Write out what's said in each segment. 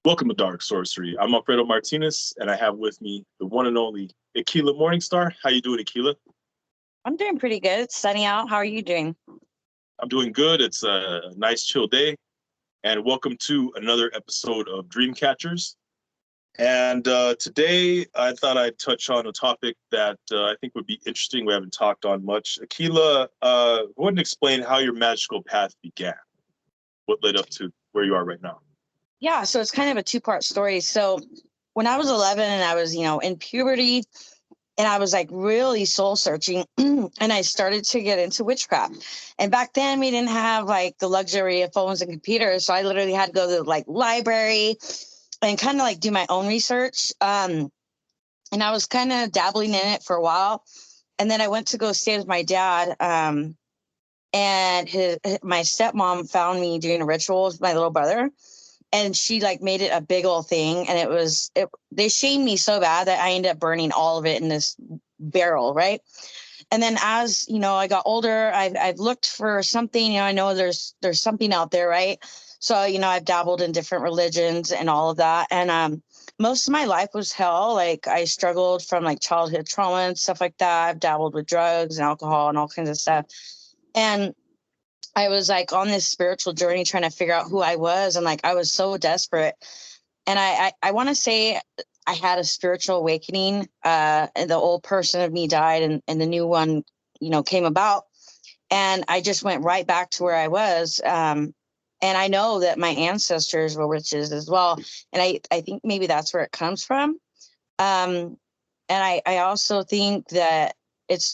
Welcome to Dark Sorcery. I'm Alfredo Martinez, and I have with me the one and only Ikela Morningstar. How you doing, Ikela? I'm doing pretty good. It's sunny out. How are you doing? I'm doing good. It's a nice, chill day. And welcome to another episode of DreamCatcherz. And today, I thought I'd touch on a topic that I think would be interesting. We haven't talked on much. Ikela, go ahead and explain how your magical path began. What led up to where you are right now? Yeah, so it's kind of a two-part story. So when I was 11 and I was, in puberty and I was like really soul searching and I started to get into witchcraft. And back then we didn't have like the luxury of phones and computers. So I literally had to go to the like library and kind of like do my own research. And I was kind of dabbling in it for a while. And then I went to go stay with my dad. And my stepmom found me doing a ritual with my little brother. And she like made it a big old thing. And they shamed me so bad that I ended up burning all of it in this barrel. Right. And then as, I got older, I've looked for something, I know there's something out there. Right. So, I've dabbled in different religions and all of that. And most of my life was hell. Like I struggled from like childhood trauma and stuff like that. I've dabbled with drugs and alcohol and all kinds of stuff. And I was like on this spiritual journey trying to figure out who I was. And like, I was so desperate. And I want to say I had a spiritual awakening. And the old person of me died and the new one, came about. And I just went right back to where I was. And I know that my ancestors were witches as well. And I think maybe that's where it comes from. And I also think that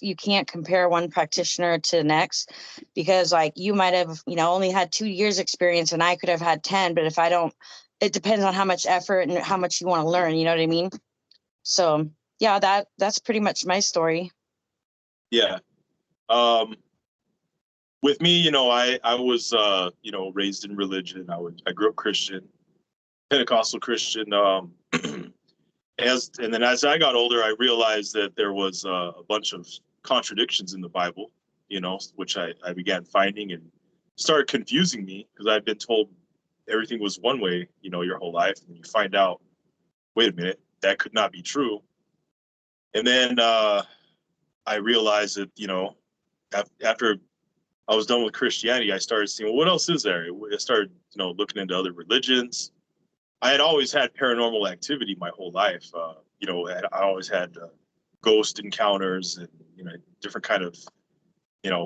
you can't compare one practitioner to the next because like you might have, only had 2 years experience and I could have had 10, but it depends on how much effort and how much you want to learn, you know what I mean? So yeah, that's pretty much my story. Yeah. With me, I was, raised in religion. I grew up Christian, Pentecostal Christian. And then as I got older, I realized that there was a bunch of contradictions in the Bible, which I began finding and started confusing me because I've been told everything was one way, your whole life. And you find out, wait a minute, that could not be true. And then I realized that, after I was done with Christianity, I started seeing, well, what else is there? I started, looking into other religions. I had always had paranormal activity my whole life. I always had ghost encounters and, different kind of,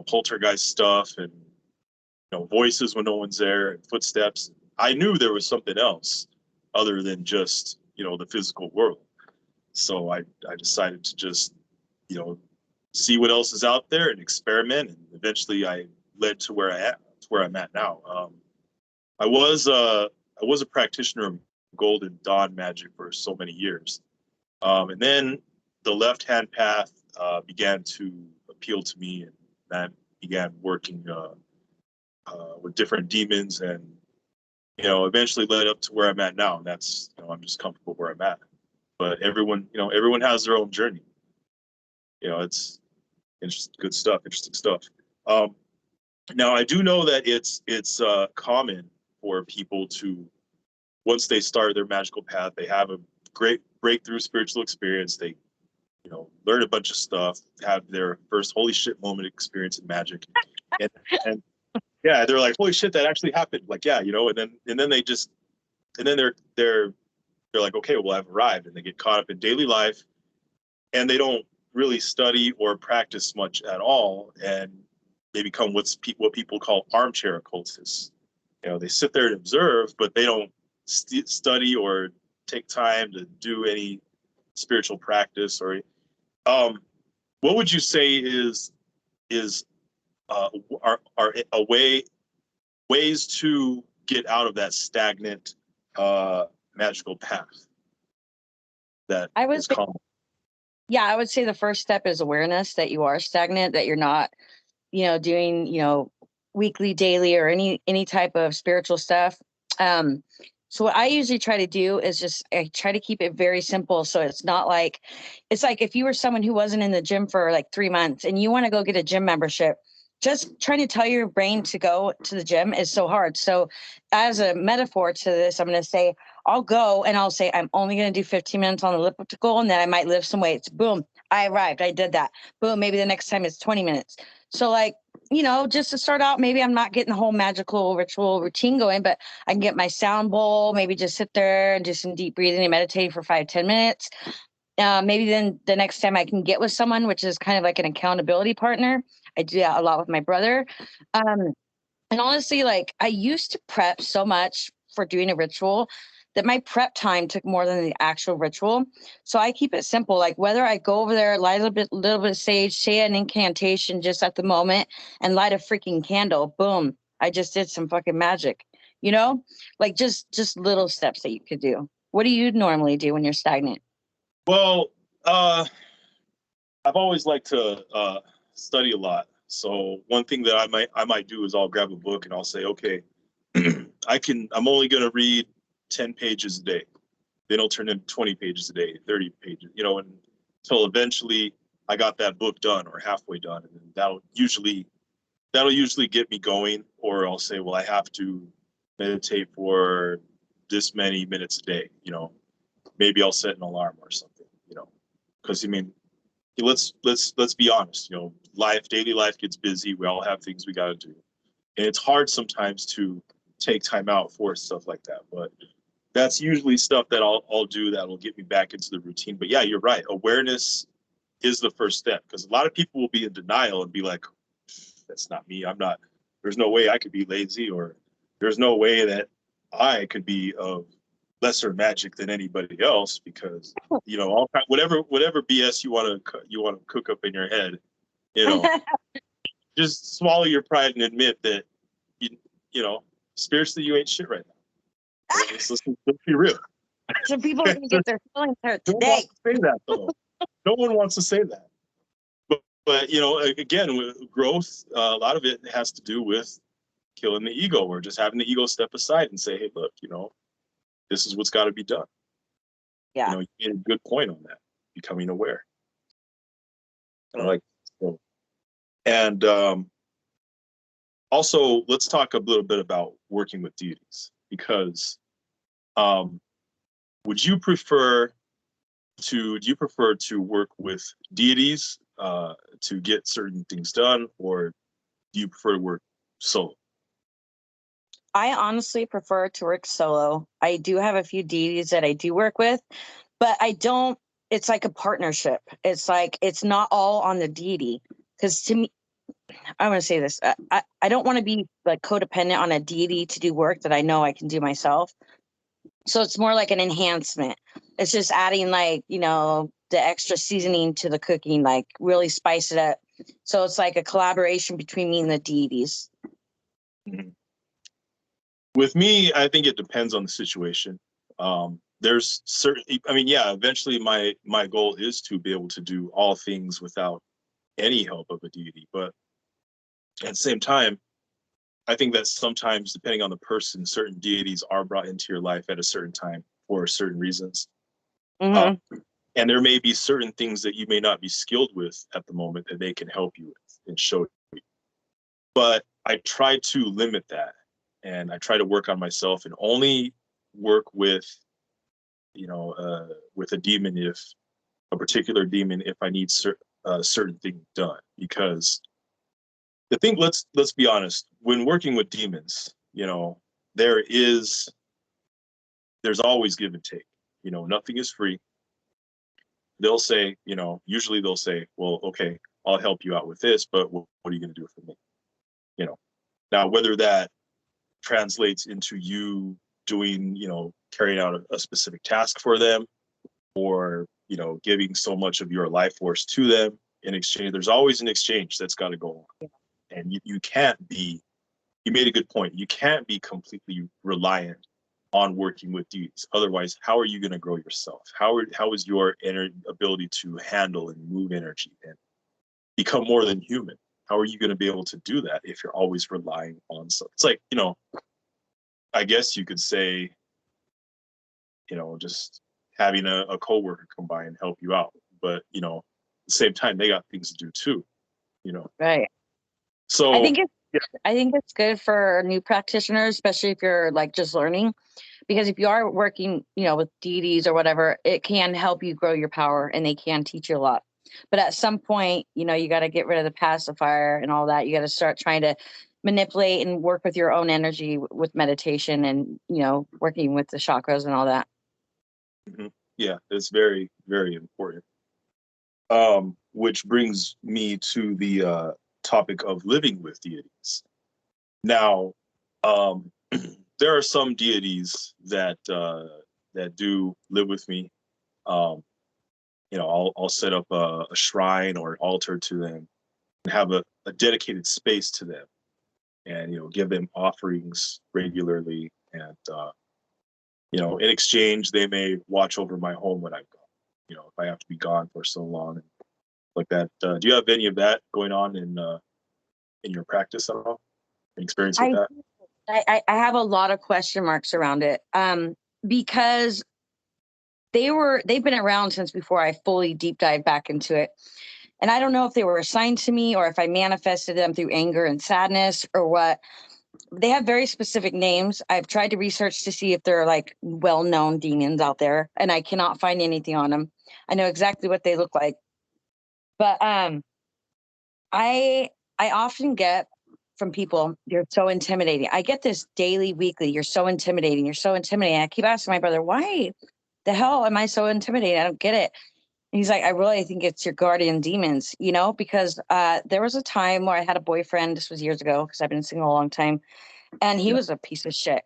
poltergeist stuff and, voices when no one's there and footsteps. I knew there was something else other than just, the physical world. So I decided to just, see what else is out there and experiment. And eventually I led to where I'm at now. I was a practitioner of Golden Dawn magic for so many years. And then the left-hand path began to appeal to me, and that began working with different demons and, eventually led up to where I'm at now. And that's, I'm just comfortable where I'm at. But everyone has their own journey. It's interesting stuff. Now, I do know that it's common for people to, once they start their magical path, they have a great breakthrough spiritual experience. They, learn a bunch of stuff, have their first holy shit moment experience in magic, and yeah, they're like, holy shit, that actually happened. Like, yeah, and then they're like, okay, well, I've arrived, and they get caught up in daily life, and they don't really study or practice much at all, and they become what people call armchair occultists. They sit there and observe, but they don't study or take time to do any spiritual practice. Or what would you say are ways to get out of that stagnant magical path that is common? Yeah, I would say the first step is awareness that you are stagnant, that you're not, doing, weekly, daily, or any type of spiritual stuff. So what I usually try to do is I try to keep it very simple. So it's like if you were someone who wasn't in the gym for like 3 months and you want to go get a gym membership, just trying to tell your brain to go to the gym is so hard. So as a metaphor to this, I'm going to say, I'll go and I'll say, I'm only going to do 15 minutes on the elliptical, and then I might lift some weights. Boom, I arrived. I did that. Boom, maybe the next time it's 20 minutes. So like, just to start out, maybe I'm not getting the whole magical ritual routine going, but I can get my sound bowl, maybe just sit there and do some deep breathing and meditating for 5-10 minutes. Maybe then the next time I can get with someone, which is kind of like an accountability partner. I do that a lot with my brother. And honestly, like I used to prep so much for doing a ritual that my prep time took more than the actual ritual. So I keep it simple. Like whether I go over there, light a little bit of sage, say an incantation just at the moment, and light a freaking candle. Boom! I just did some fucking magic. Like just little steps that you could do. What do you normally do when you're stagnant? Well, I've always liked to study a lot. So one thing that I might do is I'll grab a book and I'll say, okay, I'm only going to read 10 pages a day. Then it'll turn into 20 pages a day, 30 pages, and until eventually I got that book done or halfway done. And that'll usually get me going. Or I'll say, well, I have to meditate for this many minutes a day. Maybe I'll set an alarm or something, because let's be honest, daily life gets busy. We all have things we got to do. And it's hard sometimes to take time out for stuff like that. But that's usually stuff that I'll do that'll get me back into the routine. But yeah, you're right. Awareness is the first step, because a lot of people will be in denial and be like, that's not me. There's no way I could be lazy, or there's no way that I could be of lesser magic than anybody else, because all whatever BS you want to cook up in your head, just swallow your pride and admit that spiritually you ain't shit right now. Let's be real. So people are gonna get their feelings hurt today. Say that, though. No one wants to say that. But again, with growth, a lot of it has to do with killing the ego, or just having the ego step aside and say, hey, look, this is what's got to be done. Yeah. You made a good point on that, becoming aware. And also, let's talk a little bit about working with deities, because do you prefer to work with deities to get certain things done, or do you prefer to work solo? I honestly prefer to work solo. I do have a few deities that I do work with, but it's like a partnership. It's like, it's not all on the deity. Because to me, I want to say this, I don't want to be like codependent on a deity to do work that I know I can do myself. So it's more like an enhancement. It's just adding the extra seasoning to the cooking, like really spice it up. So it's like a collaboration between me and the deities. Mm-hmm. With me, I think it depends on the situation. There's certain, eventually my goal is to be able to do all things without any help of a deity. But at the same time, I think that sometimes, depending on the person, certain deities are brought into your life at a certain time for certain reasons. Mm-hmm. And there may be certain things that you may not be skilled with at the moment that they can help you with and show you. But I try to limit that, and I try to work on myself and only work with, with a demon, if a particular demon, if I need certain thing done. Because the thing, let's be honest, when working with demons, there's always give and take. Nothing is free. They'll say, usually they'll say, well, okay, I'll help you out with this, but what are you going to do for me? Now, whether that translates into you doing, carrying out a specific task for them, or, giving so much of your life force to them in exchange, there's always an exchange that's got to go on. Yeah. And you made a good point. You can't be completely reliant on working with deities. Otherwise, how are you going to grow yourself? How is your ability to handle and move energy and become more than human? How are you going to be able to do that if you're always relying on something? It's like, I guess you could say, just having a coworker come by and help you out. But, at the same time, they got things to do too, Right. So I think it's I think it's good for new practitioners, especially if you're like just learning, because if you are working, with deities or whatever, it can help you grow your power and they can teach you a lot. But at some point, you got to get rid of the pacifier and all that. You got to start trying to manipulate and work with your own energy with meditation and, working with the chakras and all that. Mm-hmm. Yeah, it's very, very important. Which brings me to the topic of living with deities. Now, there are some deities that do live with me. I'll set up a shrine or an altar to them and have a dedicated space to them, and give them offerings regularly. And in exchange, they may watch over my home when I'm gone. If I have to be gone for so long, like that. Do you have any of that going on in your practice at all? Experience with that? I have a lot of question marks around it, because they've been around since before I fully deep dive back into it. And I don't know if they were assigned to me or if I manifested them through anger and sadness or what. They have very specific names. I've tried to research to see if they're like well-known demons out there, and I cannot find anything on them. I know exactly what they look like. But I often get from people, "You're so intimidating." I get this daily, weekly, "You're so intimidating. You're so intimidating." I keep asking my brother, "Why the hell am I so intimidating? I don't get it." And he's like, "I really think it's your guardian demons, because there was a time where I had a boyfriend. This was years ago because I've been single a long time. And he was a piece of shit.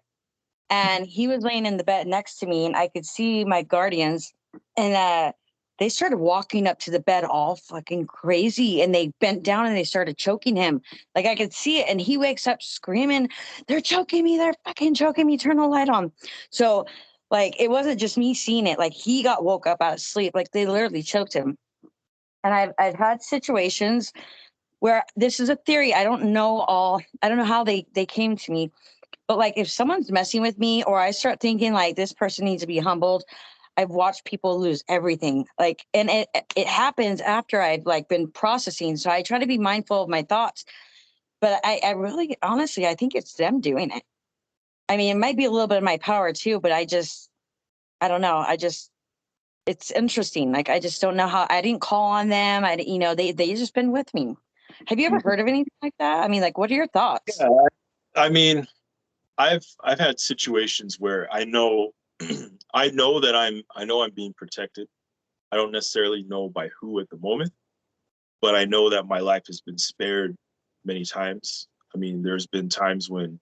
And he was laying in the bed next to me, and I could see my guardians. And they started walking up to the bed all fucking crazy. And they bent down and they started choking him. Like I could see it. And he wakes up screaming, "They're choking me. They're fucking choking me. Turn the light on." So, like, it wasn't just me seeing it. Like, he got woke up out of sleep. Like, they literally choked him. And I've had situations where this is a theory. I don't know how they came to me. But like if someone's messing with me or I start thinking like this person needs to be humbled, I've watched people lose everything. Like, and it happens after I've like been processing. So I try to be mindful of my thoughts. But I really honestly I think it's them doing it. I mean, it might be a little bit of my power too, but I don't know. It's interesting. Like I just don't know how. I didn't call on them. They just been with me. Have you ever heard of anything like that? I mean, like, what are your thoughts? Yeah, I mean, I've had situations where I know I know that I'm being protected. I don't necessarily know by who at the moment, but I know that my life has been spared many times. I mean, there's been times when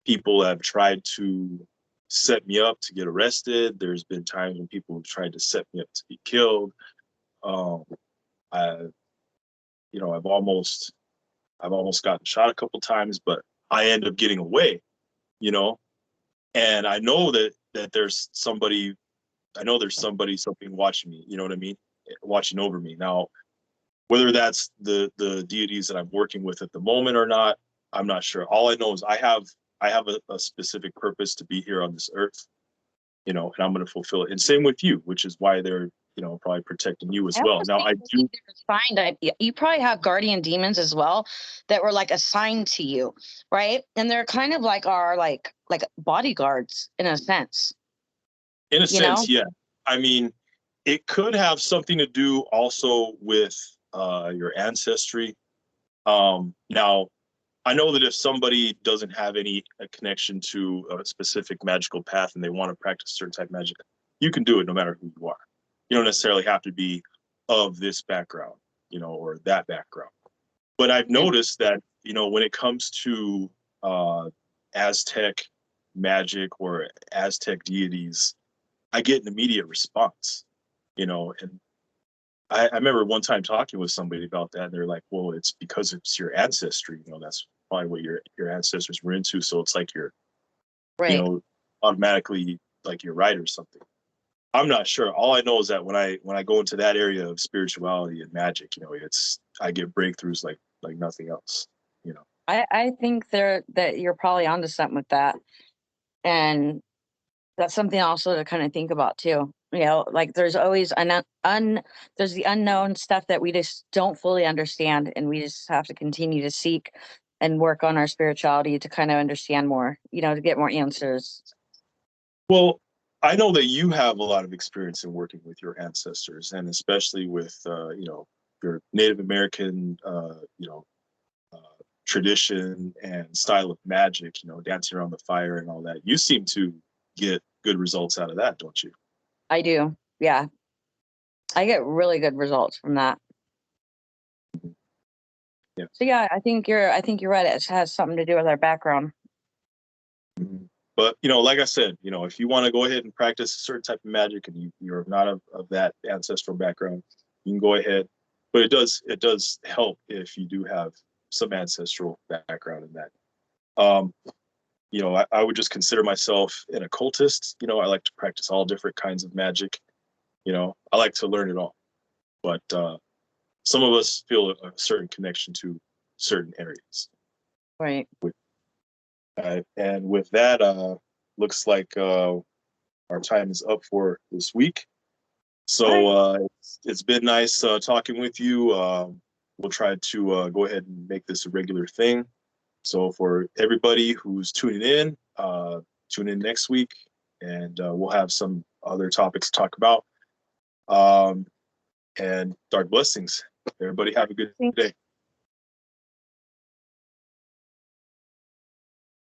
people have tried to set me up to get arrested. There's been times when people have tried to set me up to be killed. Um, I, I've almost gotten shot a couple times, but I end up getting away. You know, and I know that there's somebody. I know there's something watching me. You know what I mean? Watching over me. Now, whether that's the deities that I'm working with at the moment or not, I'm not sure. All I know is I have a specific purpose to be here on this earth, and I'm going to fulfill it. And same with you, which is why they're probably protecting you as well. Now I do. You probably have guardian demons as well that were like assigned to you, right? And they're kind of like our like bodyguards in a sense. In a sense, yeah. I mean, it could have something to do also with your ancestry. Now, I know that if somebody doesn't have any connection to a specific magical path and they want to practice certain type of magic, you can do it no matter who you are. You don't necessarily have to be of this background, or that background. But I've noticed that, when it comes to Aztec magic or Aztec deities, I get an immediate response, and I remember one time talking with somebody about that, and they're like, "Well, it's because it's your ancestry. That's probably what your ancestors were into. So it's like you're, right. Automatically like you're right or something." I'm not sure. All I know is that when I go into that area of spirituality and magic, I get breakthroughs like nothing else. I think that you're probably onto something with that, and that's something also to kind of think about too. Like there's always there's the unknown stuff that we just don't fully understand, and we just have to continue to seek and work on our spirituality to kind of understand more, to get more answers. Well, I know that you have a lot of experience in working with your ancestors, and especially with your Native American tradition and style of magic, dancing around the fire and all that. You seem to get good results out of that, don't you? I do. Yeah. I get really good results from that. Yeah. So yeah, I think you're right. It has something to do with our background. But like I said, if you want to go ahead and practice a certain type of magic and you're not of that ancestral background, you can go ahead. But it does help if you do have some ancestral background in that. I would just consider myself an occultist. I like to practice all different kinds of magic. I like to learn it all. But some of us feel a certain connection to certain areas. Right. And with that, looks like our time is up for this week. So it's been nice talking with you. We'll try to go ahead and make this a regular thing. So for everybody who's tuning in, tune in next week, and we'll have some other topics to talk about. And dark blessings. Everybody have a good day.